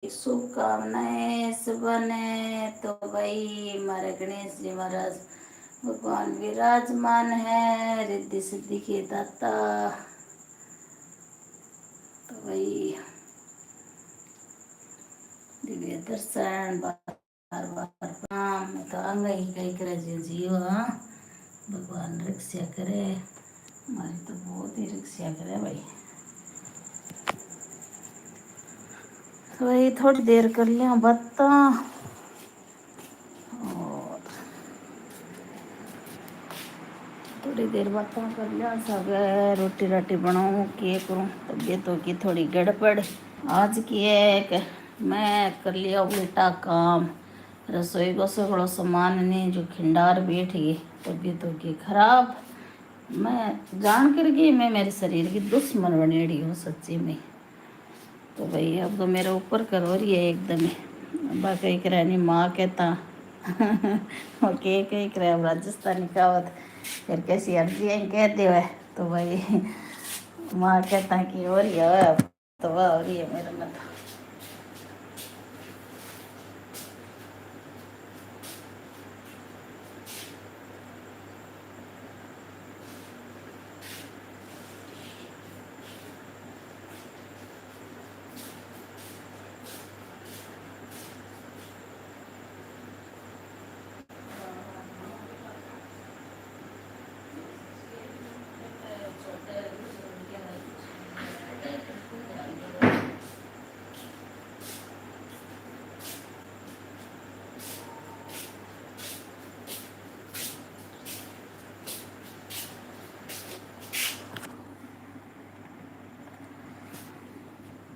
शुभकामनाएं सुबह ने तो भाई हमारे गणेश जी महाराज भगवान विराजमान है, रिद्धि सिद्धि के दाता। तो भाई दिव्य दर्शन बार बार प्रणाम। मैं तो अंगई कई करे जीव। हाँ, भगवान रक्षा करे, हमारी तो बहुत ही रक्षा करे भाई। तो भाई थोड़ी देर कर लिया बत्ता, और थोड़ी देर बातें कर लिया सब। रोटी राटी बनाऊँ के करूँ, तबीयतों की थोड़ी गड़बड़ आज की है कि मैं कर लिया उल्टा काम। रसोई को सगड़ो सामान नहीं जो खिंडार बैठ गई, तबीयतों की खराब। मैं जान कर गई मैं मेरे शरीर की दुश्मन बनेड़ी हूँ सच्ची में। तो भाई अब तो मेरे ऊपर करो रही है एकदम ही। बाकी करानी माँ कहता ओके कही करे राजस्थानी कहावत फिर कैसी अर्जियाँ कह दे है। तो भाई माँ कहता कि हो रही है, तो वह हो रही है मेरे में।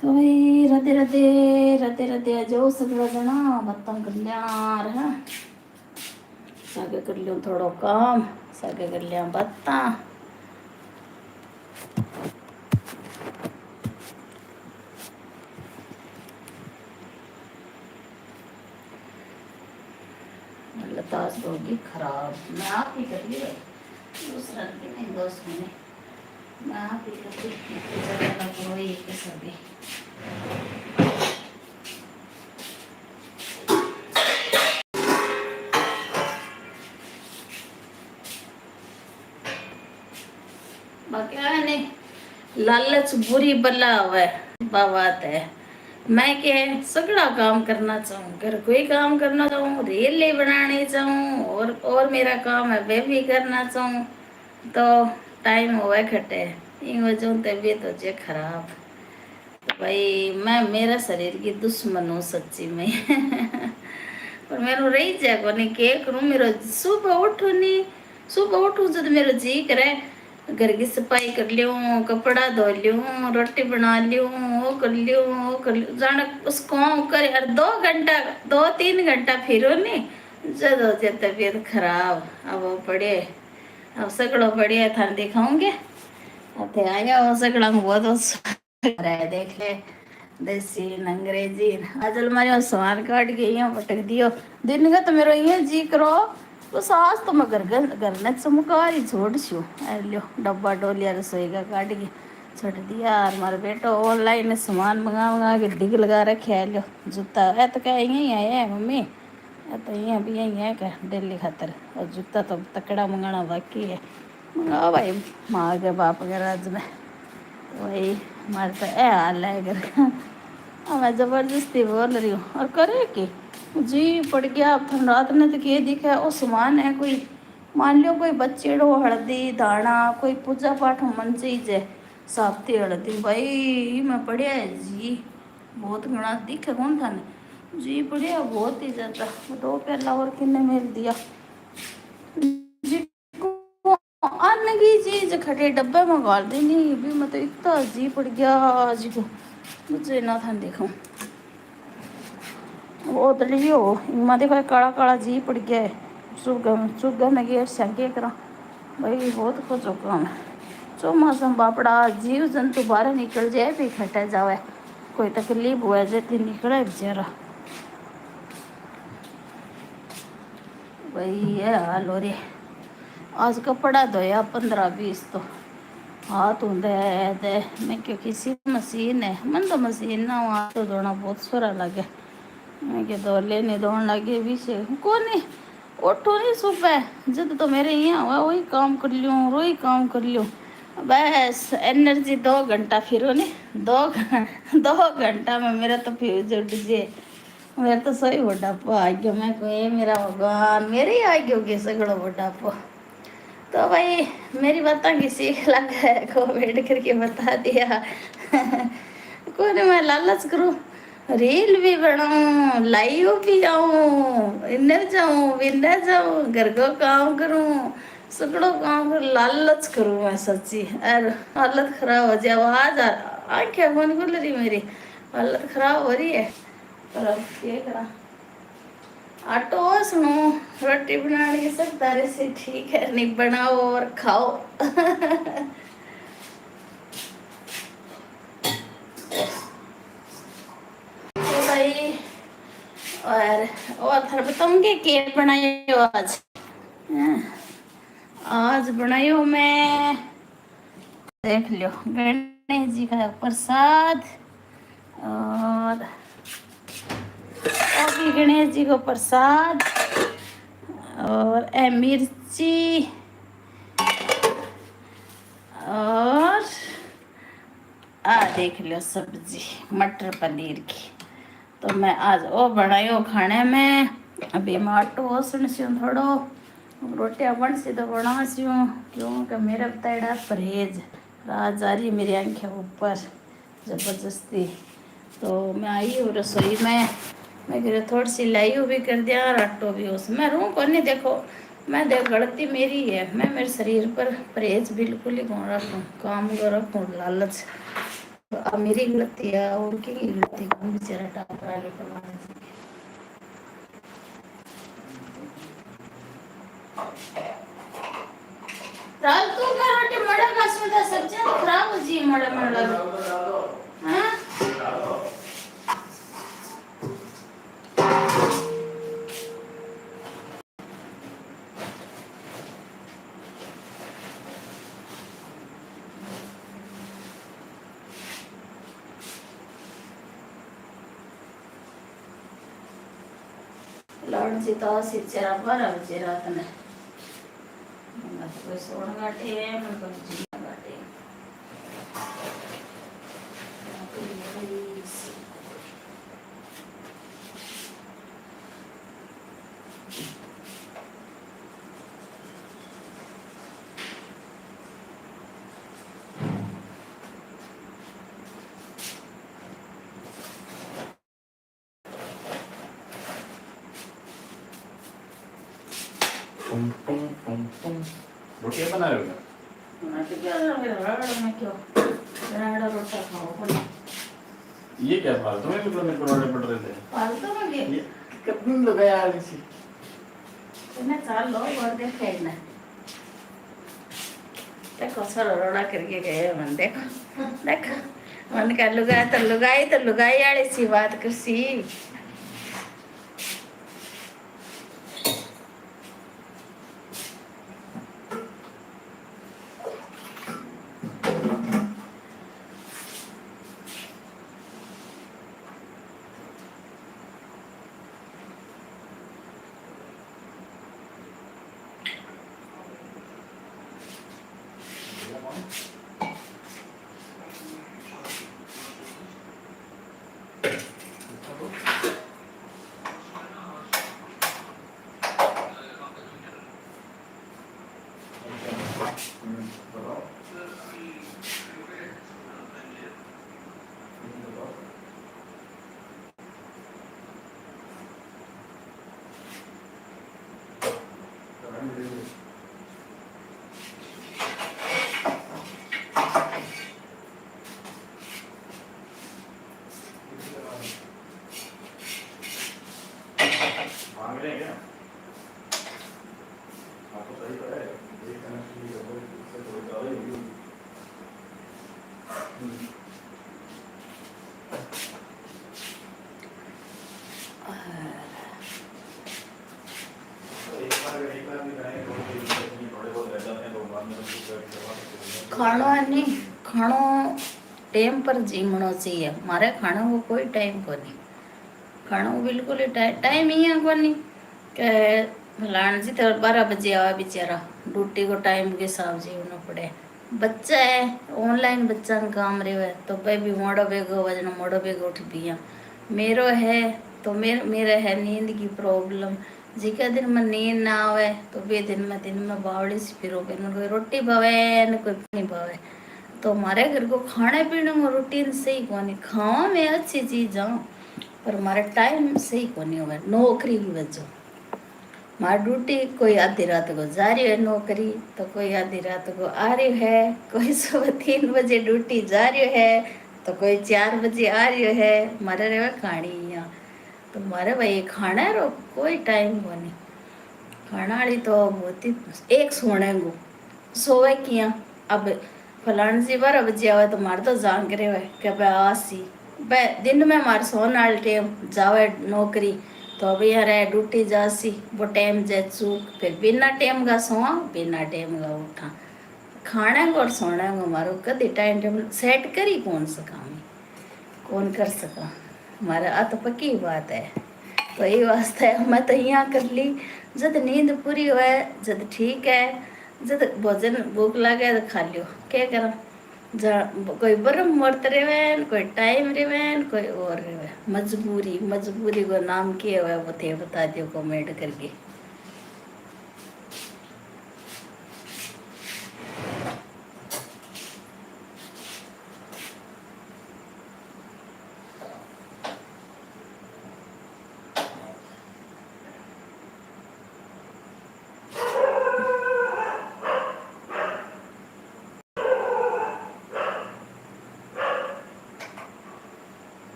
तो भाई राधे राधे राधे राधे जो सगड़ा जना बत्तम कर लिया है। सागे कर लियो थोड़ो काम, सागे कर लिया बत्ता। लताश होगी खराब, मैं आप ही कर ली दूसरा नहीं दोस्त मैंने, मैं आप ही कर ली के सभी। बाकी नहीं लालच बुरी बला हुआ बात है। मैं क्या सगड़ा काम करना चाहूँ, घर कोई काम करना चाहूँ, रेले बनाने चाहूँ, और मेरा काम है वे भी करना चाहूँ, तो टाइम हुआ खटे इन वजह तबीयत हो जाए खराब। तो भाई मैं मेरा शरीर की दुश्मन हूँ सच्ची में पर मेरे रही जाए को नहीं के करूँ। मेरा सुबह उठू नहीं, सुबह उठू जब मेरा जी करे घर की सफाई कर लियूँ, कपड़ा धो लियूँ, रोटी बना लियूँ, वो कर लियूँ, वो कर लियूँ, जाने उसको करे और 2 घंटा 2-3 घंटा फिरो नहीं जब हो जाए तबीयत खराब। अब वो पड़े अब सगड़ो बढ़िया था दिखाऊंगे अते आया हो सगड़ा बहुत देख ले देसी अंग्रेजी। आज हमारे सामान काट के यहाँ पटक दियो दिन का तो मेरा ये जी करो बस आज तो मैं घर ने चमकार ही छोड़ छू। लियो डब्बा डोलिया रसोई का काट के छोड़ दिया। और हमारे बेटो ऑनलाइन सामान मंगा मंगा के डिग लगा रखे है। लियो जूता है तो क्या यहीं आया है मम्मी, तो यहाँ भी यहीं है क्या डेली खातर, और जूता तो तकड़ा मंगाना बाकी है। मंगाओ भाई माँ के बाप के राज में। वही हमारे तो ए हाल है घर का। मैं जबरदस्ती बोल रही हूँ और करे कि जी पड़ गया। अब रात ने तो ये दिखा वो सामान है कोई, मान लो कोई बच्चेड़ो हल्दी धाना कोई पूजा पाठ मन चीज है साफ्ती हल्दी भाई मैं पढ़िया है जी बहुत घना दिखे कौन था ने जी बढ़िया बहुत ही ज्यादा। दो प्याला और किन्ने मेल दिया जी को अन्न की चीज खड़े डब्बे में गाल देनी भी मतलब इतना जी पड़ गया जी को मुझे ना था देखो वो तो लियो इमा देखो काला काला जी पड़ गया है। सुगम में गया संके करा भाई बहुत कुछ काम है। चौमासा बापड़ा जीव जंतु बाहर निकल जाए भी खटे जावे कोई तकलीफ हुआ जैसे निकले बेचारा भाई ये हाल हो रही। आज कपड़ा धोया 15-20 तो हाथ धोंदे ते मैं क्यों किसी मशीन है मन तो मशीन ना हाथ तो धोना बहुत सोरा लगे। मैं क्या धो ले नहीं धोने लगे भी से को नहीं उठो नहीं सुबह जब तो मेरे यहाँ हुआ वही काम कर लियो वही काम कर लियो बस एनर्जी 2 घंटा फिर नहीं 2 घंटा में मेरा तो फ्यूज उठ जे मेरा तो सही बुढ़ापा आ गया मैं कोई मेरा भगवान मेरे ही आ गयो के सगड़ो बुढ़ापा। तो भाई मेरी बातें की सीख लग है को बैठ करके बता दिया को नहीं मैं लालच करूँ रील भी बनाऊं लाइव भी आऊं इन्हें जाऊं इन्हें जाऊं घर को काम करूं सगड़ो काम कर लालच करूं मैं सच्ची अरे हालत खराब हो जाए आज आंखें फोन खुल रही मेरी हालत खराब हो रही है पर अब ये करा आटो सुनो रोटी बनानी सब तारे से ठीक है नहीं बनाओ और खाओ तो भाई और फिर बताऊंगी केक बनाई हो आज आज बनाई हो मैं देख लियो गणेश जी का प्रसाद और अभी गणेश जी को प्रसाद और मिर्ची और देख लो सब्जी मटर पनीर की तो मैं आज वो बनायो खाने में अभी मैं आटो ओसण से थोड़ो रोटियां बन सी तो बना सी क्योंकि मेरा बताया परहेज रात जा रही मेरी आंखें ऊपर ज़बरदस्ती तो मैं आई हूँ रसोई में मैं कह थोड़ी सी लाई भी कर दिया और आटो भी उसमें रू को नहीं देखो मैं देख गलती मेरी है मैं मेरे शरीर पर परहेज बिल्कुल ही कौन रखूँ काम को रखूँ लालच तो अब मेरी गलती है और उनकी गलती बेचारा टापरा लेकर रात को क्या रोटी मड़ा का सुधा सब्जियां खराब हो जी मड़ा मड़ा हां लौट जी तो सिचरा पर अब जी रात में कोई सोन गाटे है मन को जी गाटे रोटियां बना रहे हो मैं तो क्या राड़ा में क्यों राड़ा रोटा खाओ बोलो ये क्या फालतू में मेरे को रोटे पड़ रहे थे फालतू में ये कब लगाया यार इसी इन्हें चाल लो और देखे ना देखो सर रोड़ा करके गए मन देखो देखो मन का लुगाई वाली सी बात कर सी मांग रहे हैं क्या आपको सही पता है एक कनेक्शन की जरूरत इससे थोड़ी ज़्यादा ही होगी एक बार भी बनाए थोड़े बहुत रह जाते हैं तो बाद में खानो है नहीं, खानो टाइम पर जीमणो चाहिए। मारे खाने को कोई टाइम को नहीं, खानो को बिल्कुल ही टाइम ही है को नहीं के फलान जी तो 12 बजे आवा बेचारा, ड्यूटी को टाइम के हिसाब से होना पड़े। बच्चा है ऑनलाइन, बच्चा का काम रहे है तो भाई भी मोड़ो बेगो वजन मोड़ो बेगो उठ पिया। मेरो है तो मेरे है नींद की प्रॉब्लम, जिका दिन में नींद ना आवे तो वे दिन में बावड़ी से फिरो, कोई रोटी भावे न कोई पानी भावे। तो हमारे घर को खाने पीने में रूटीन सही कोनी, खावा में अच्छी चीज जाऊँ पर हमारा टाइम सही कोनी होवे नौकरी की वजह। मारी ड्यूटी कोई आधी रात को जा रही है नौकरी, तो कोई आधी रात को आ रही है, कोई सुबह 3 बजे ड्यूटी जा रही है तो कोई 4 बजे आ रही है। मारे रे कहानी यहाँ तो मारे भाई खाना रो कोई टाइम को नहीं। खाना वाली तो बहुत ही एक सोने को सोवे किया। अब फलान जी 12 बजे आवे तो मारे तो जान करे हुए कि भाई आसी दिन में मारे सोने वाले टाइम जावे नौकरी तो अभी यार ड्यूटी जासी वो टाइम जे चूक, फिर बिना टाइम का सोआ बिना टाइम का उठा। खाने को और सोने को मारो कभी टाइम टेबल सेट करी कौन सका मैं, कौन कर सका। हमारा आ तो पक्की बात है। तो ये वास्ते है मैं तो यहाँ कर ली, जब नींद पूरी हुए जब ठीक है, जब भोजन भूख लगे तो खा लियो, क्या करा। कोई बरम वर्त रेवे, कोई टाइम रेवे, कोई और रेवे। मजबूरी, मजबूरी को नाम क्या हुआ वो थे बता दियो कमेंट करके।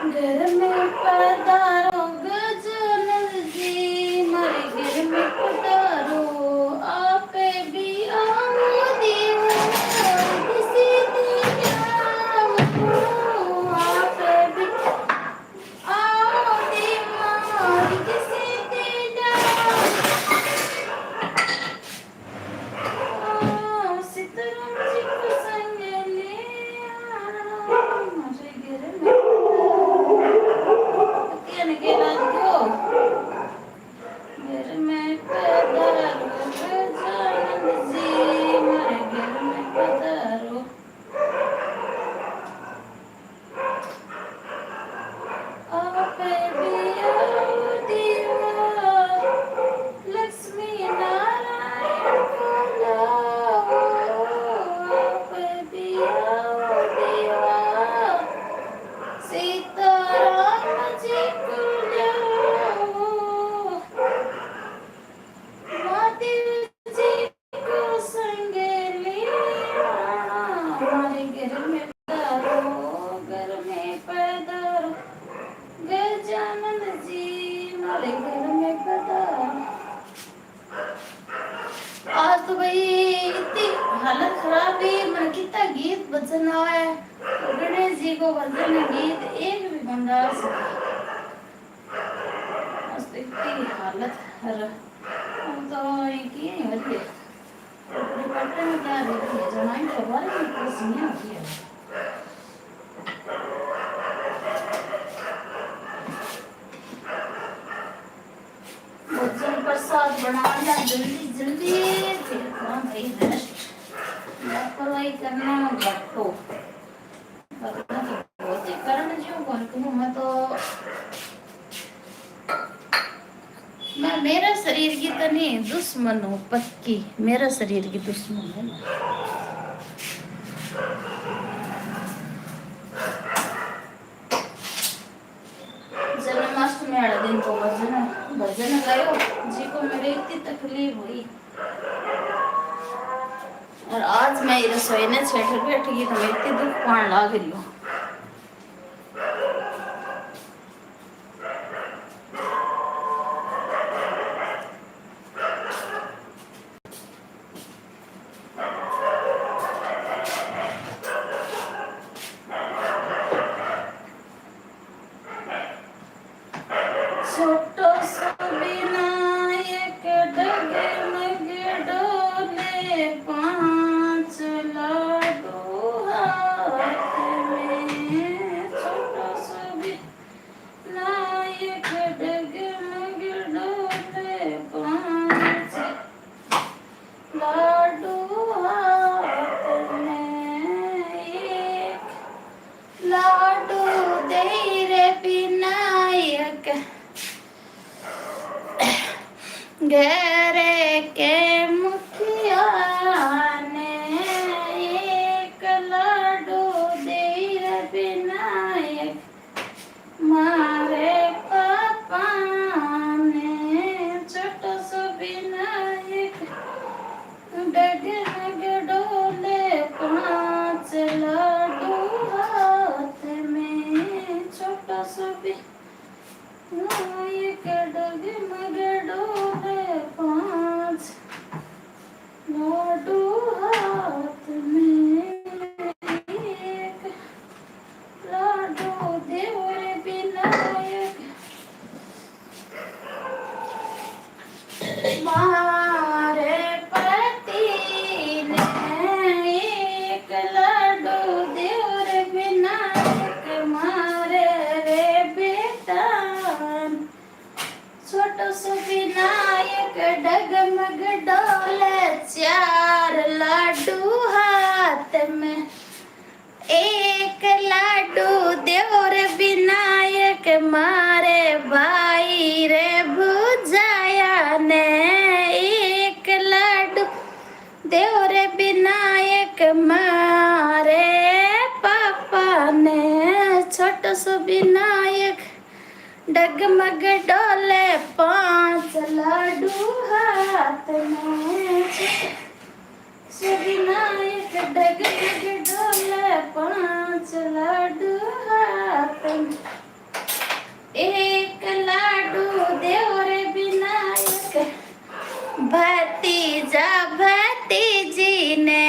घर में पधारो गजानन जी, मारे घर में पधारो आपे भी आओ देव, किसी दिन आओ आपे भी आओ देव, किसी दिन आओ सीताराम जी को संग ले आना, मारे घर में घर में पधारो गजानन जी, मारे घर में पधारो आपे भी आओ देवा, लक्ष्मी नारायण को लाओ, आपे भी आओ देवा, सीताराम जी को लाओ, महादेव जी को संग ले आना, हमारे घर में पधारो, घर में पधारो गजानन जी, हमारे घर में पधारो। आज तो भाई इतनी हालत खराब है, मन कितना गीत भजन आए तो गणेश जी को भजन गीत एक भी बंदा इतनी हालत हर हम तो एक ही नहीं होती है पटना में क्या रहती है जमाई के बारे में कुछ नहीं होती है। भोजन प्रसाद बनाना जल्दी जल्दी, फिर काम भाई रेस्ट, लापरवाही करना घटो करना तो बहुत ही कारण जो कौन कहूँ मैं तो मैं मेरा शरीर की तो नहीं दुश्मन हूँ पक्की, मेरा शरीर की दुश्मन है ना। जन्माष्टमी वाले दिन तो भजन गायो जी को मेरे इतनी तकलीफ हुई। और आज मैं रसोई ने छेड़ बैठ गई तो मैं इतनी दुख पान लाग रही हूँ। भाई रे भुजाया ने एक लाडू देव रे विनायक मारे पापा ने छोटो सो विनायक डगमग डोले 5 लाडू हाथ में सो विनायक डगमग डोले 5 लाडू हाथ में एक लाडू देव रे विनायक भतीजा भतीजी ने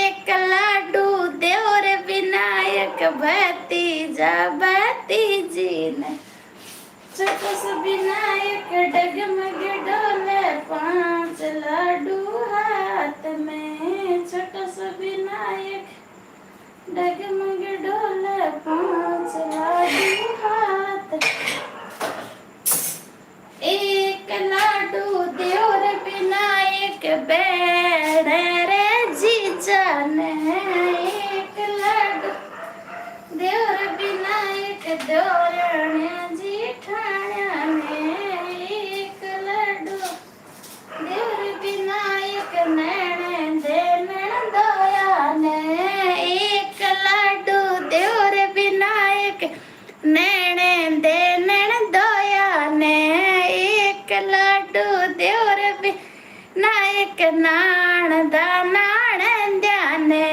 एक लाडू देव रे विनायक भतीजा भतीजी ने छोटो सो विनायक डगमग डोले 5 लाडू हाथ में छोटो सो विनायक डगमग डोले 5 लाडू हाथ एक लाडू देव रे विनायक बेड़े रे जीजा ने एक लाडू देव रे विनायक दोरणे जीठाण्या ने एक लाडू देव रे विनायक नैणे दे नंदोया ने एक लाडू देव रे विनायक नैणे दे नंदोया ने एक लाडू देव रे विनायक नाणदा नाणंद्या ने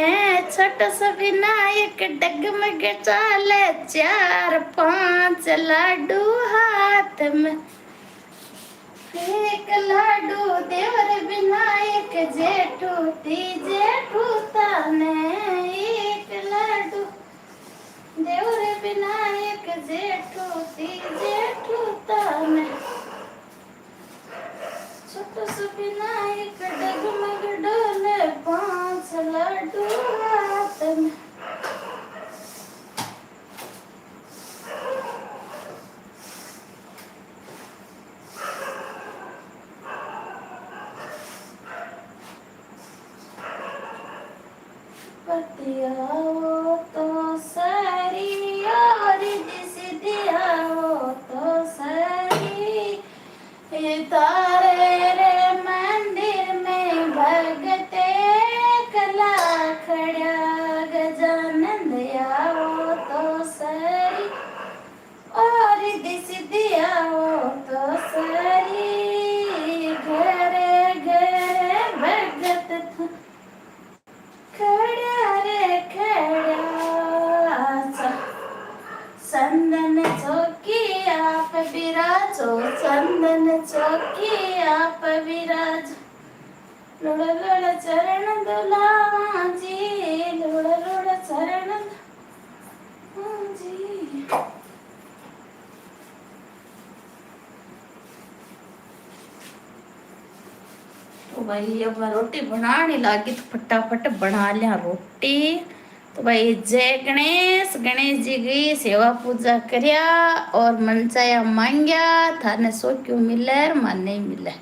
छोटो सो विनायक डगमग चाले 4-5 लाडू हाथ में एक लाडू देव रे विनायक जेठू जेठू ताने एक लाडू देव रे विनायक जेठू जेठू ताने छोटो सो विनायक डगमग डोले 5 लाडू हाथ में पतियाओ तो सारी और दिस दियाओ तो सारी ये तारे रे मंदिर में भगते कला खड़ा गजानंद आओ तो सारी और दिस दियाओ तो सारी घरे घरे भगत था खड़ा रे खड़ा चंदन चौकी आप विराजो चंदन चौकी आप विराज लोड़ लोड़ चरण दुलावा जी लोड़ लोड़ चरण जी। तो भाई अब मैं रोटी बनाने लगी तो फटाफट बना लिया रोटी। तो भाई जय गणेश गणेश जी की सेवा पूजा करिया और मनचाया मांग्या थाने सो क्यों मिले मन नहीं मिले।